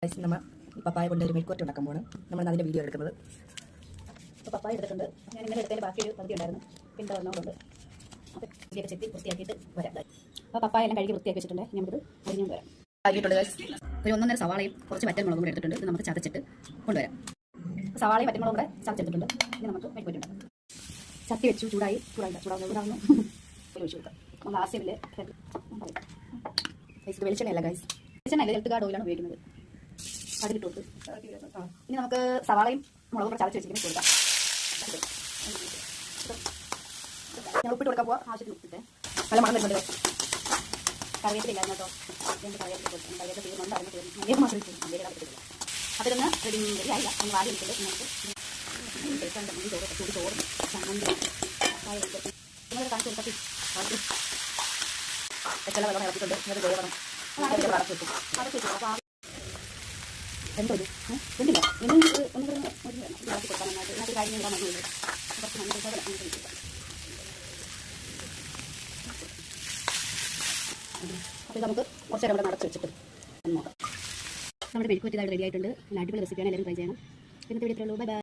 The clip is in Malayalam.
നമ്മൾ പപ്പായ കൊണ്ട് ഒരു മെഴുക്കുവരട്ടി ഉണ്ടാക്കാൻ പോകണം. നമ്മൾ അതിൻ്റെ വീഡിയോ എടുക്കുന്നത്. അപ്പോൾ പപ്പായ എടുത്തിട്ടുണ്ട്. ഞാൻ ഇങ്ങനെ എടുത്തതിന് ബാക്കി ഒരു പകുതി ഉണ്ടായിരുന്നു. പിന്നെ ഒന്നുകൊണ്ട് അപ്പോൾ ഇതിയൊക്കെ ചെത്തി വൃത്തിയാക്കിയിട്ട് വരാം. അപ്പോൾ പപ്പായ എല്ലാം കഴുകി വൃത്തിയാക്കി വെച്ചിട്ടുണ്ട്. നമുക്കിത് അരിഞ്ഞുകൊണ്ട് വരാം. ആക്കിയിട്ടുണ്ട്. ഒരു 1.5 സവാളയും കുറച്ച് വറ്റൽമുളകും കൂടെ എടുത്തിട്ടുണ്ട്. ഇത് നമുക്ക് ചതച്ചിട്ട് കൊണ്ടുവരാം. സവാളയും വറ്റൽമുളകും കൂടെ ചതച്ചെടുത്തിട്ടുണ്ട്. ഇനി നമുക്ക് മെഴുക്കുവരട്ടി ഉണ്ടാക്കാം. ചട്ടി വെച്ചു. ചൂടാവുന്നു ഒഴിച്ചു കൊടുക്കാം. നമ്മൾ ആസ്യമില്ലേ ഇത് വെളിച്ചെണ്ണയല്ല ഗൈസ്, വെളിച്ചെണ്ണ ഹെൽത്ത് ഗാർഡ് ഓയിലാണ് ഉപയോഗിക്കുന്നത്. അതിലിട്ട് കൊടുത്ത് ഇനി നമുക്ക് സവാളയും മുളകും കൂടെ ചതച്ച് വെച്ചിട്ട് കൊടുക്കാം. ഞാൻ ഉപ്പിട്ട് കൊടുക്കാൻ പോവാം. ആവശ്യത്തിന് ഉപ്പിട്ട് നല്ല മണം വരുന്നുണ്ട്. കറിവേപ്പില കേട്ടോ, രണ്ട് കറിവേപ്പില കൊടുക്കും. കറിവേപ്പില തീർന്നുണ്ട്. അതിന് തീർന്നു ഏത് മാസം വെച്ചു അതിലൊന്ന് റെഡി ആയില്ല. നമ്മൾ ആദ്യം എടുത്തിട്ട് നമുക്ക് ചോറ് ചമ്മന്തി കാണിച്ചു കൊടുത്തി വെച്ചുള്ള വെള്ളം ഇറക്കിയിട്ടുണ്ട്. അത് വേവണം. അടച്ചു വെച്ചു. അടച്ചു വെച്ചു. അപ്പോൾ എന്തോ എന്തില്ല ഇനി ഒന്നും ഇളക്കി കൊടുക്കാൻ നന്നായിട്ട് ഇതിനകത്ത് കഴിഞ്ഞ് ഇടാൻ മതിയുള്ളൂ. കുറച്ച് മഞ്ഞൾ അപ്പോൾ നമുക്ക് കുറച്ച് നേരം ഇവിടെ നടച്ച് വെച്ചിട്ട് നോക്കാം. നമ്മുടെ മെഴുക്കുവരട്ടി റെഡി ആയിട്ടുണ്ട്. നല്ല അടിപൊളി റെസിപ്പിയാണ്. എല്ലാവരും ട്രൈ ചെയ്യണം. ഇന്നത്തെ വീഡിയോ ബൈ ബൈ.